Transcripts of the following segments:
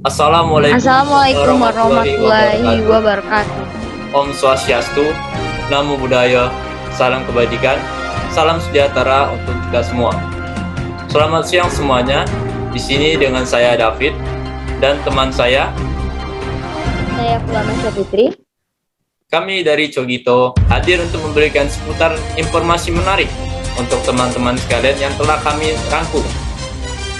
Assalamualaikum warahmatullahi wabarakatuh. Om Swastiastu, Namo Buddhaya, salam kebajikan, salam sejahtera untuk kita semua. Selamat siang semuanya. Di sini dengan saya David dan teman saya Fulanasya Putri. Kami dari Cogito hadir untuk memberikan seputar informasi menarik untuk teman-teman sekalian yang telah kami rangkum.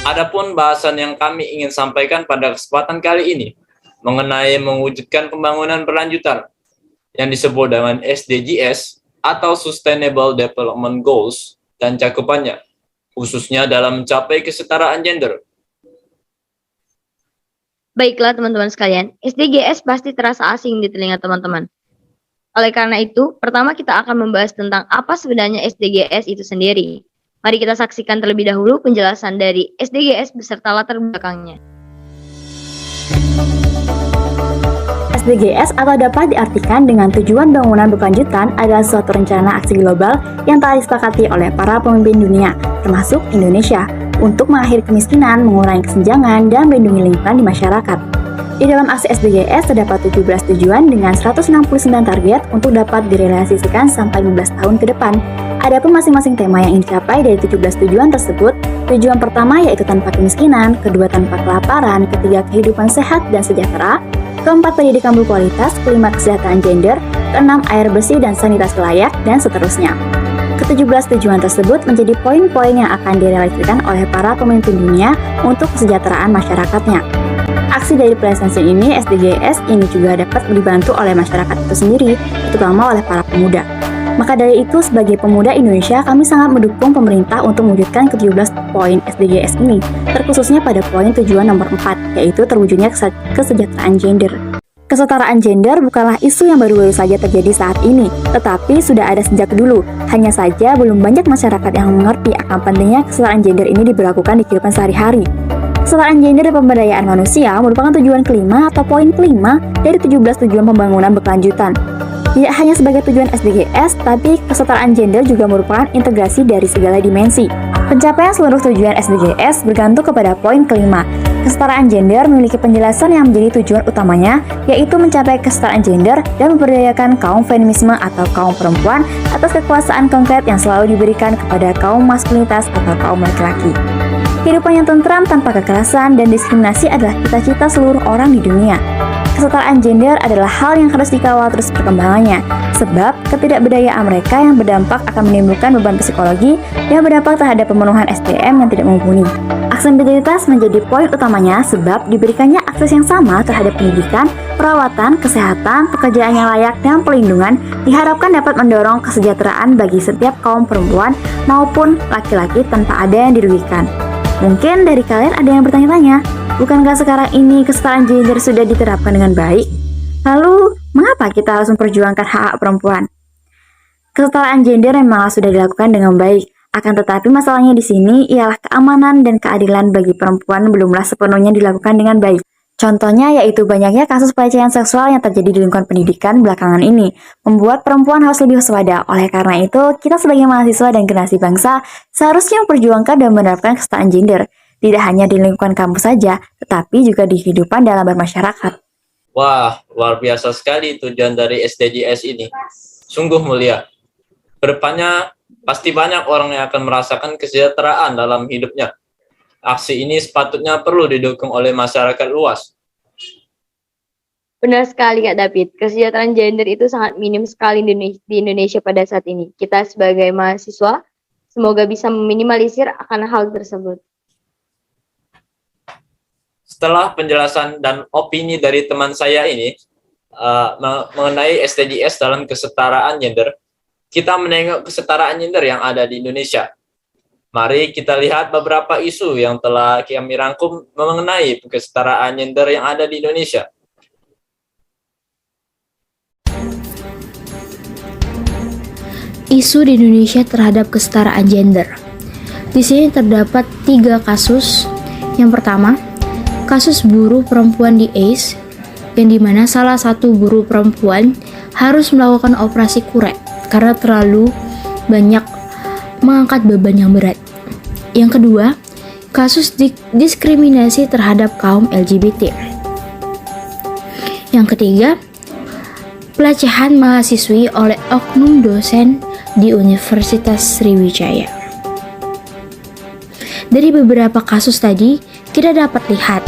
Adapun bahasan yang kami ingin sampaikan pada kesempatan kali ini mengenai mewujudkan pembangunan berlanjutan yang disebut dengan SDGs atau Sustainable Development Goals dan cakupannya, khususnya dalam mencapai kesetaraan gender. Baiklah teman-teman sekalian, SDGs pasti terasa asing di telinga teman-teman. Oleh karena itu, pertama kita akan membahas tentang apa sebenarnya SDGs itu sendiri. Mari kita saksikan terlebih dahulu penjelasan dari SDGs beserta latar belakangnya. SDGs atau dapat diartikan dengan tujuan bangunan berkelanjutan adalah suatu rencana aksi global yang telah disepakati oleh para pemimpin dunia, termasuk Indonesia, untuk mengakhiri kemiskinan, mengurangi kesenjangan, dan melindungi lingkungan di masyarakat. Di dalam aksi SDGs terdapat 17 tujuan dengan 169 target untuk dapat direalisasikan sampai 15 tahun ke depan. Adapun masing-masing tema yang ingin dicapai dari 17 tujuan tersebut, tujuan pertama yaitu tanpa kemiskinan, kedua tanpa kelaparan, ketiga kehidupan sehat dan sejahtera, keempat pendidikan berkualitas, kelima kesejahteraan gender, keenam air bersih dan sanitasi layak, dan seterusnya. Ke-17 tujuan tersebut menjadi poin-poin yang akan direalisasikan oleh para pemimpin dunia untuk kesejahteraan masyarakatnya. Aksi dari pelaksanaan ini, SDGs ini juga dapat dibantu oleh masyarakat itu sendiri, terutama oleh para pemuda. Maka dari itu, sebagai pemuda Indonesia, kami sangat mendukung pemerintah untuk mewujudkan ke-17 poin SDGs ini, terkhususnya pada poin tujuan nomor 4, yaitu terwujudnya kesejahteraan gender. Kesetaraan gender bukanlah isu yang baru-baru saja terjadi saat ini, tetapi sudah ada sejak dulu. Hanya saja belum banyak masyarakat yang mengerti akan pentingnya kesetaraan gender ini diberlakukan di kehidupan sehari-hari. Kesetaraan gender dan pemberdayaan manusia merupakan tujuan kelima atau poin kelima dari 17 tujuan pembangunan berkelanjutan. Tidak hanya sebagai tujuan SDGs, tapi kesetaraan gender juga merupakan integrasi dari segala dimensi. Pencapaian seluruh tujuan SDGs bergantung kepada poin kelima. Kesetaraan gender memiliki penjelasan yang menjadi tujuan utamanya, yaitu mencapai kesetaraan gender dan memberdayakan kaum feminisme atau kaum perempuan atas kekuasaan konkret yang selalu diberikan kepada kaum maskulinitas atau kaum laki-laki. Kehidupan yang tentram tanpa kekerasan dan diskriminasi adalah cita-cita seluruh orang di dunia. Kesetaraan gender adalah hal yang harus dikawal terus perkembangannya, sebab ketidakberdayaan mereka yang berdampak akan menimbulkan beban psikologi yang berdampak terhadap pemenuhan SDM yang tidak mumpuni. Aksesibilitas menjadi poin utamanya sebab diberikannya akses yang sama terhadap pendidikan, perawatan, kesehatan, pekerjaan yang layak, dan pelindungan diharapkan dapat mendorong kesejahteraan bagi setiap kaum perempuan maupun laki-laki tanpa ada yang dirugikan. Mungkin dari kalian ada yang bertanya-tanya, bukankah sekarang ini kesetaraan gender sudah diterapkan dengan baik? Lalu, mengapa kita harus memperjuangkan hak-hak perempuan? Kesetaraan gender memang sudah dilakukan dengan baik, akan tetapi masalahnya di sini ialah keamanan dan keadilan bagi perempuan belumlah sepenuhnya dilakukan dengan baik. Contohnya yaitu banyaknya kasus pelecehan seksual yang terjadi di lingkungan pendidikan belakangan ini, membuat perempuan harus lebih waspada. Oleh karena itu, kita sebagai mahasiswa dan generasi bangsa seharusnya memperjuangkan dan menerapkan kesetaraan gender, tidak hanya di lingkungan kampus saja, tetapi juga di kehidupan dalam bermasyarakat. Wah, luar biasa sekali tujuan dari SDGs ini. Sungguh mulia. Kedepannya, pasti banyak orang yang akan merasakan kesejahteraan dalam hidupnya. Aksi ini sepatutnya perlu didukung oleh masyarakat luas. Benar sekali Kak David, kesejahteraan gender itu sangat minim sekali di Indonesia pada saat ini. Kita sebagai mahasiswa, semoga bisa meminimalisir akan hal tersebut. Setelah penjelasan dan opini dari teman saya ini mengenai SDGs dalam kesetaraan gender, kita menengok kesetaraan gender yang ada di Indonesia. Mari kita lihat beberapa isu yang telah kami rangkum mengenai kesetaraan gender yang ada di Indonesia. Isu di Indonesia terhadap kesetaraan gender. Di sini terdapat 3 kasus. Yang pertama, kasus buruh perempuan di ACE, yang dimana salah satu buruh perempuan harus melakukan operasi kuret karena terlalu banyak mengangkat beban yang berat. Yang kedua, kasus diskriminasi terhadap kaum LGBT. Yang ketiga, pelecehan mahasiswi oleh oknum dosen di Universitas Sriwijaya. Dari beberapa kasus tadi, kita dapat lihat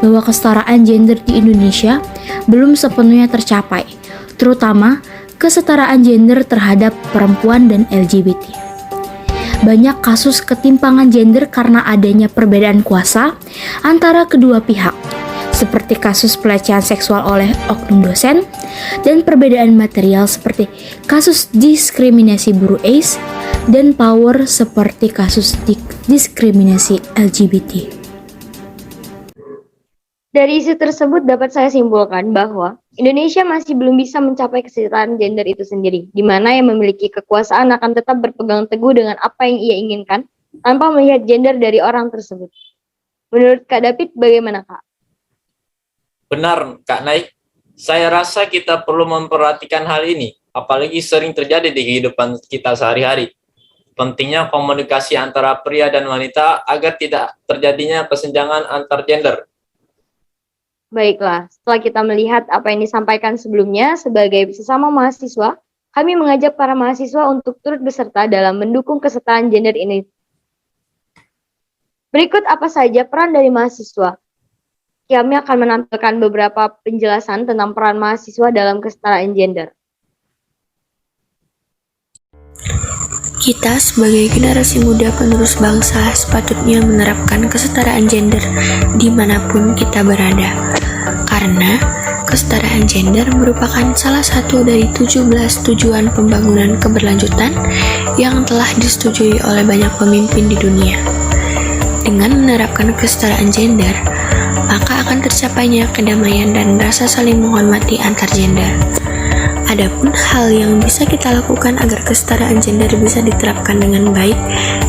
bahwa kesetaraan gender di Indonesia belum sepenuhnya tercapai, terutama kesetaraan gender terhadap perempuan dan LGBT. Banyak kasus ketimpangan gender karena adanya perbedaan kuasa antara kedua pihak, seperti kasus pelecehan seksual oleh oknum dosen, dan perbedaan material seperti kasus diskriminasi buruh ACE, dan power seperti kasus diskriminasi LGBT. Dari isu tersebut dapat saya simpulkan bahwa Indonesia masih belum bisa mencapai kesetaraan gender itu sendiri, di mana yang memiliki kekuasaan akan tetap berpegang teguh dengan apa yang ia inginkan tanpa melihat gender dari orang tersebut. Menurut Kak David, bagaimana Kak? Benar, Kak Naik. Saya rasa kita perlu memperhatikan hal ini, apalagi sering terjadi di kehidupan kita sehari-hari. Pentingnya komunikasi antara pria dan wanita agar tidak terjadinya kesenjangan antar gender. Baiklah, setelah kita melihat apa yang disampaikan sebelumnya sebagai sesama mahasiswa, kami mengajak para mahasiswa untuk turut beserta dalam mendukung kesetaraan gender ini. Berikut apa saja peran dari mahasiswa. Kami akan menampilkan beberapa penjelasan tentang peran mahasiswa dalam kesetaraan gender. Kita sebagai generasi muda penerus bangsa sepatutnya menerapkan kesetaraan gender dimanapun kita berada. Karena kesetaraan gender merupakan salah satu dari 17 tujuan pembangunan keberlanjutan yang telah disetujui oleh banyak pemimpin di dunia. Dengan menerapkan kesetaraan gender, maka akan tercapainya kedamaian dan rasa saling menghormati antar gender. Adapun hal yang bisa kita lakukan agar kesetaraan gender bisa diterapkan dengan baik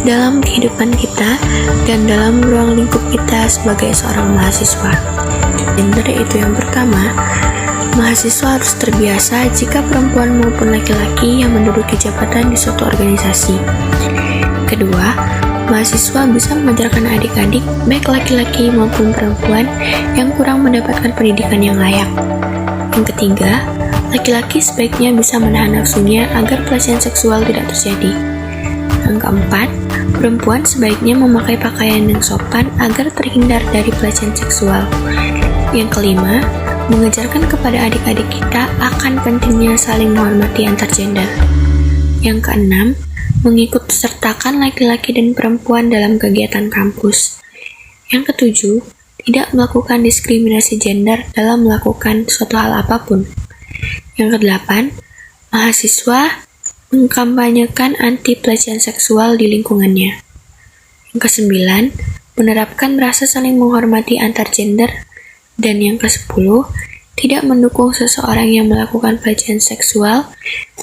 dalam kehidupan kita dan dalam ruang lingkup kita sebagai seorang mahasiswa. Gender itu yang pertama, mahasiswa harus terbiasa jika perempuan maupun laki-laki yang menduduki jabatan di suatu organisasi. Kedua, mahasiswa bisa mengajarkan adik-adik, baik laki-laki maupun perempuan, yang kurang mendapatkan pendidikan yang layak. Yang ketiga, laki-laki sebaiknya bisa menahan nafsunya agar pelecehan seksual tidak terjadi. Yang keempat, perempuan sebaiknya memakai pakaian yang sopan agar terhindar dari pelecehan seksual. Yang kelima, mengajarkan kepada adik-adik kita akan pentingnya saling menghormati antar gender. Yang keenam, mengikut sertakan laki-laki dan perempuan dalam kegiatan kampus. Yang ketujuh, tidak melakukan diskriminasi gender dalam melakukan suatu hal apapun. Yang kedelapan, mahasiswa mengkampanyekan anti pelecehan seksual di lingkungannya. Yang kesembilan, menerapkan rasa saling menghormati antar gender. Dan yang ke-10, tidak mendukung seseorang yang melakukan pelecehan seksual,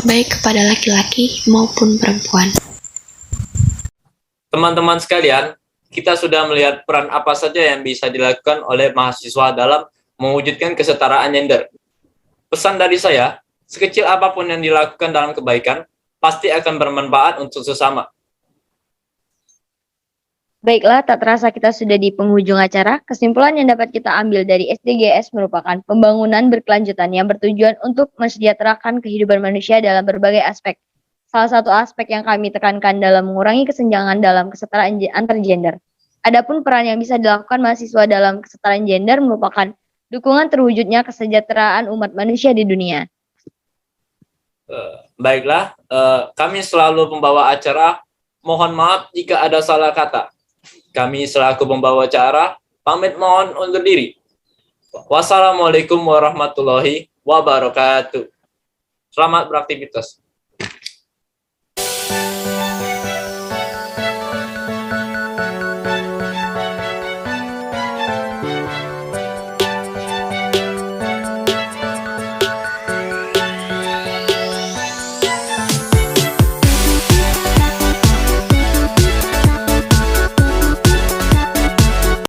baik kepada laki-laki maupun perempuan. Teman-teman sekalian, kita sudah melihat peran apa saja yang bisa dilakukan oleh mahasiswa dalam mewujudkan kesetaraan gender. Pesan dari saya, sekecil apapun yang dilakukan dalam kebaikan, pasti akan bermanfaat untuk sesama. Baiklah, tak terasa kita sudah di penghujung acara. Kesimpulan yang dapat kita ambil dari SDGs merupakan pembangunan berkelanjutan yang bertujuan untuk mensejahterakan kehidupan manusia dalam berbagai aspek. Salah satu aspek yang kami tekankan dalam mengurangi kesenjangan dalam kesetaraan antar gender. Adapun peran yang bisa dilakukan mahasiswa dalam kesetaraan gender merupakan dukungan terwujudnya kesejahteraan umat manusia di dunia. Baiklah, kami selalu pembawa acara. Mohon maaf jika ada salah kata. Kami selaku pembawa acara pamit mohon undur diri. Wassalamualaikum warahmatullahi wabarakatuh. Selamat beraktivitas.